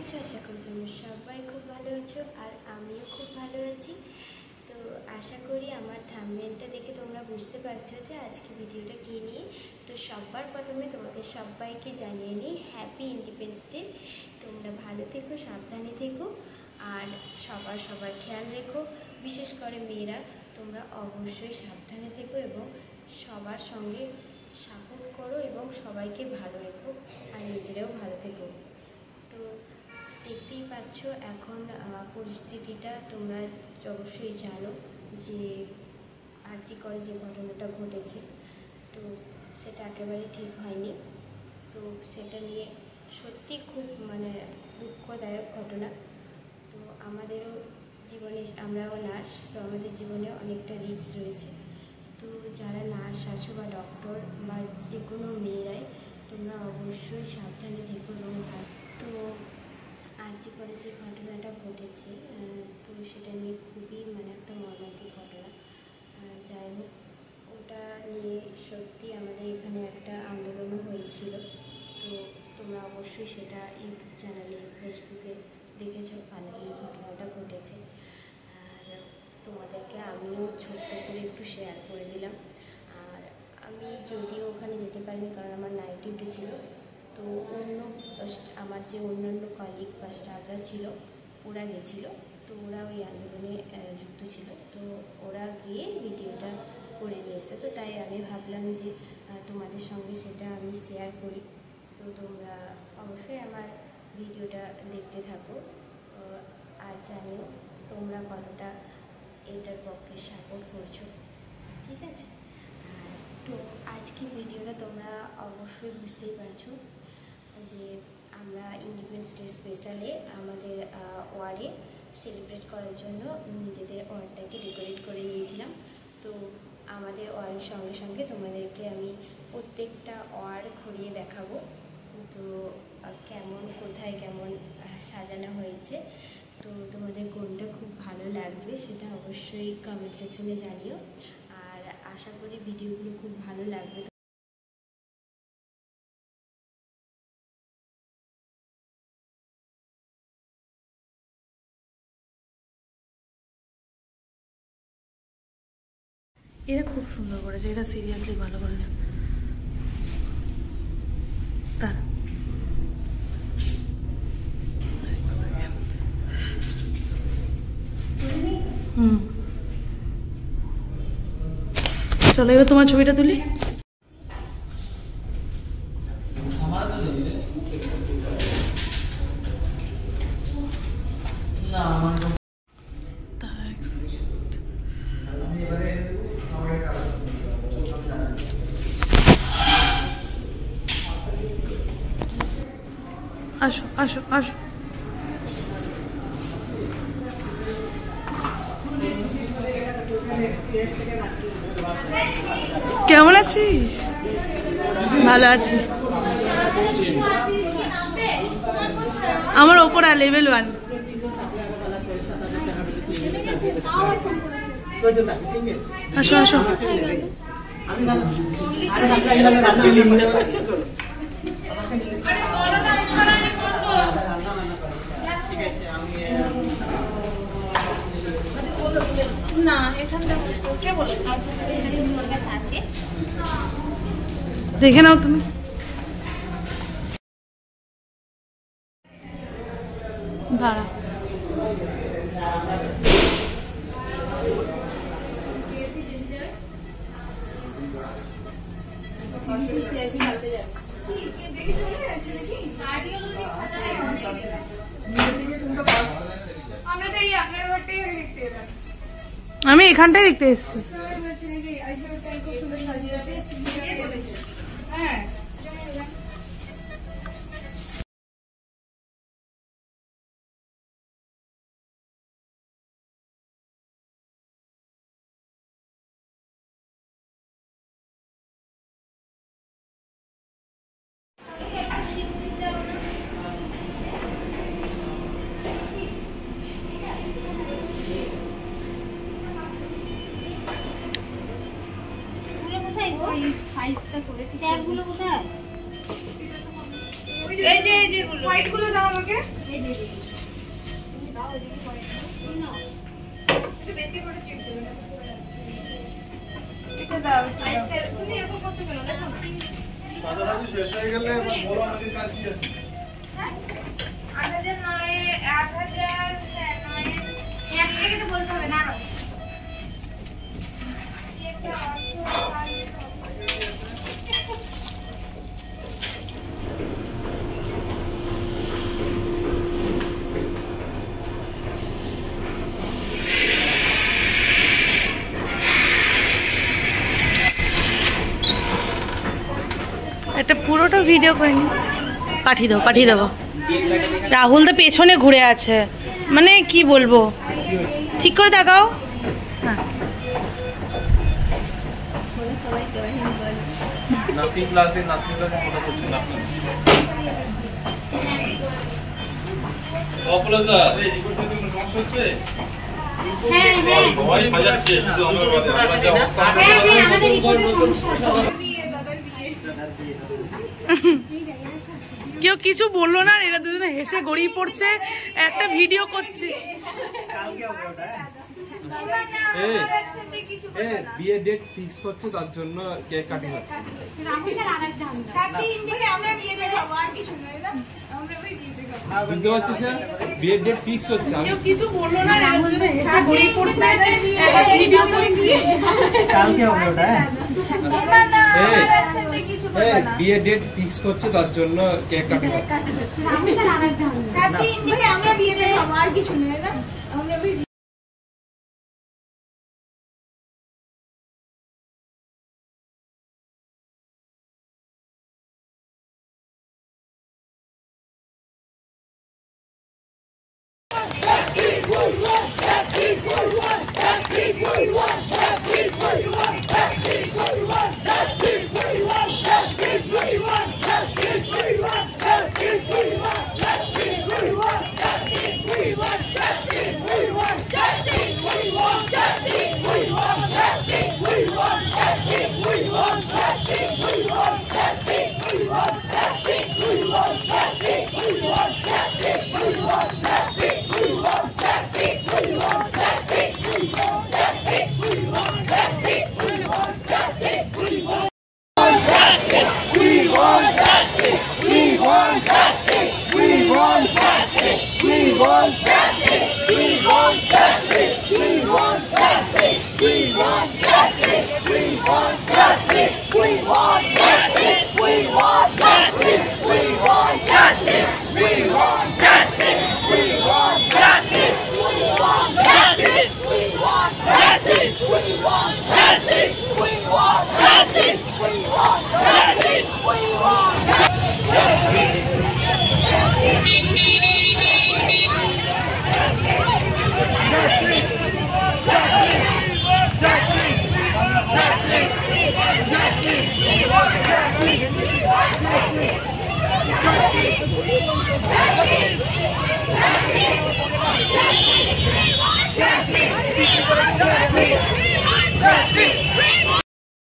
আছো? আশা করি তোমরা সবাই খুব ভালো আছো আর আমিও খুব ভালো আছি। তো আশা করি আমার থাম্বনেলটা দেখে তোমরা বুঝতে পারছো যে আজকে ভিডিওটা কী নিয়ে। তো সবার প্রথমে তোমাদের সবাইকে জানিয়ে নিই হ্যাপি ইন্ডিপেন্ডেন্স ডে। তোমরা ভালো থেকো, সাবধানে থেকো আর সবার খেয়াল রেখো। বিশেষ করে মেয়েরা তোমরা অবশ্যই সাবধানে থেকো এবং সবার সঙ্গে সাপোর্ট করো এবং সবাইকে ভালো রেখো আর নিজেরাও ভালো থেকো। তো দেখতেই পাচ্ছ এখন পরিস্থিতিটা তোমরা অবশ্যই জানো যে আরজি করে যে ঘটনাটা ঘটেছে, তো সেটা একেবারে ঠিক হয়নি। তো সেটা নিয়ে সত্যি খুব দুঃখদায়ক ঘটনা। তো আমাদেরও জীবনে, আমরাও নার্স, তো আমাদের জীবনে অনেকটা রিস্ক রয়েছে। তো যারা নার্স আছো বা ডক্টর বা যে কোনো মেয়েরাই তোমরা অবশ্যই সাবধানে থেকো এবং তো আরজি করে যে ঘটনাটা ঘটেছে তো সেটা নিয়ে খুবই একটা মর্মান্তিক ঘটনা। যাই হোক, ওটা নিয়ে সত্যি আমাদের এখানে একটা আন্দোলনও হয়েছিল। তো তোমরা অবশ্যই সেটা ইউটিউব চ্যানেলে, ফেসবুকে দেখেছো এই ঘটনাটা ঘটেছে। আর তোমাদেরকে আমিও ছোট্ট করে একটু শেয়ার করে দিলাম। আর আমি যদিও ওখানে যেতে পারিনি কারণ আমার নাইট ডিউটি ছিল। তো আমার যে অন্যান্য কলিগ বা স্টাফরা ছিল ওরা গেছিলো, তো ওরা ওই আন্দোলনে যুক্ত ছিল। তো ওরা গিয়ে ভিডিওটা করে নিয়ে এসে, তো তাই আমি ভাবলাম যে তোমাদের সঙ্গে সেটা আমি শেয়ার করি। তো তোমরা অবশ্যই আমার ভিডিওটা দেখতে থাকো আর জানিও তোমরা কতটা এটার পক্ষে সাপোর্ট করছো, ঠিক আছে? তো আজকে ভিডিওটা তোমরা অবশ্যই বুঝতেই পারছো যে আমরা ইন্ডিপেন্ডেন্স ডে স্পেশালে আমাদের ওয়ার্ডে সেলিব্রেট করার জন্য নিজেদের ওয়ার্ডটাকে ডেকোরেট করে নিয়েছিলাম। তো আমাদের ওয়ার্ডের সঙ্গে সঙ্গে তোমাদেরকে আমি প্রত্যেকটা ওয়ার্ড ঘুরিয়ে দেখাবো। তো কোথায় কেমন সাজানো হয়েছে। তো তোমাদের কোনটা খুব ভালো লাগবে সেটা অবশ্যই কমেন্ট সেকশনে জানিও। আর আশা করি ভিডিওগুলো খুব ভালো লাগবে। এরা খুব সুন্দর করেছে, এটা সিরিয়াসলি ভালো করেছে। চলো এবার তোমার ছবিটা তুলি। আসো আসো আসো। কেমন আছিস? ভালো আছি। আমার ওপর লেভেল 1। আসো আসো। দেখে নাও তুমি। ভাড়া আমি এখানটাই দেখতে এসেছি। এই যে হোয়াইট গুলো দাও আমাকে। এই যে দাও এই হোয়াইট না একটু বেশি করে চিপ দেবে না তো পড়ে যাচ্ছে। এটা দাও সাইজটা তুমি এরকম করছো কেন দেখো না সাদাবাজি শেষ হয়ে গেলে বড় আমাদের কাজ কি আছে 8000 নয় 8000 নয় এক থেকে তো বলতে হবে দাঁড়াও একটা পুরোটা ভিডিও করিনি পাঠিয়ে দেবো রাহুল তো পেছনে ঘুরে আছে মানে কি বলবো ঠিক করে দেখাও হ্যাঁ নাথিং ক্লাসে মোটা করছি না অপলো স্যার এই রিপোর্টে কোনো সমস্যা হচ্ছে হ্যাঁ সবাই বাজাচ্ছে শুধু আমার বাদে আমার যা অবস্থা কেউ কিছু বললো না এরা দুজনে হেসে গড়িয়ে পড়ছে একটা ভিডিও করছে বিয়ে ডেট ফিক্স হচ্ছে তার জন্য কেক কাটিং হচ্ছে বুঝতে পারছিস না বিয়ের ডেট ফিক্স হচ্ছে কেউ কিছু বললো না এরা দুজনে হেসে গড়িয়ে পড়ছে একটা ভিডিও করছে কালকে হবে ওটা বিয়ের ডেট ফিক্স হচ্ছে তার জন্য কেক কাটিং হচ্ছে আমরা বিয়ে দিয়ে খাবো আর কিছু নয় না আমরা ওই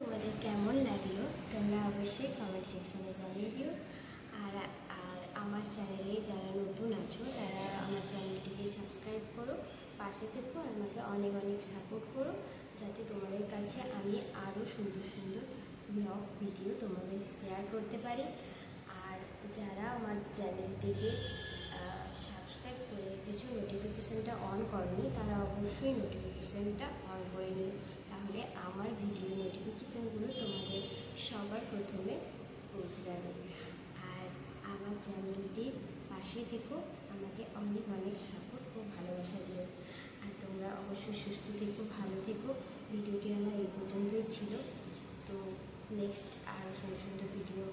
তোমাদের কেমন লাগলো তোমরা অবশ্যই কমেন্ট সেকশনে জানিয়ে দিও আর আমার চ্যানেলে যারা নতুন আছো তারা আমার চ্যানেলটিকে সাবস্ক্রাইব করো পাশে থেকো আমাকে অনেক অনেক সাপোর্ট করো যাতে তোমাদের কাছে আমি আরও সুন্দর সুন্দর ব্লগ ভিডিও তোমাদের শেয়ার করতে পারি আর যারা আমার চ্যানেলটিকে সাবস্ক্রাইব করে রেখেছো নোটিফিকেশানটা অন করনি তারা অবশ্যই নোটিফিকেশানটা অন করে নিও তাহলে আমার ভিডিও নোটিফিকেশানগুলো তোমাদের সবার প্রথমে পৌঁছে যাবে আর আমার চ্যানেলটির পাশে থেকো আমাকে অনেক অনেক সাপোর্ট ও ভালোবাসা দিও আর তোমরা অবশ্যই সুস্থ থেকো ভালো থেকো ভিডিওটি আমার এই পর্যন্তই ছিল তো নেক্সট আরও সুন্দর সুন্দর ভিডিও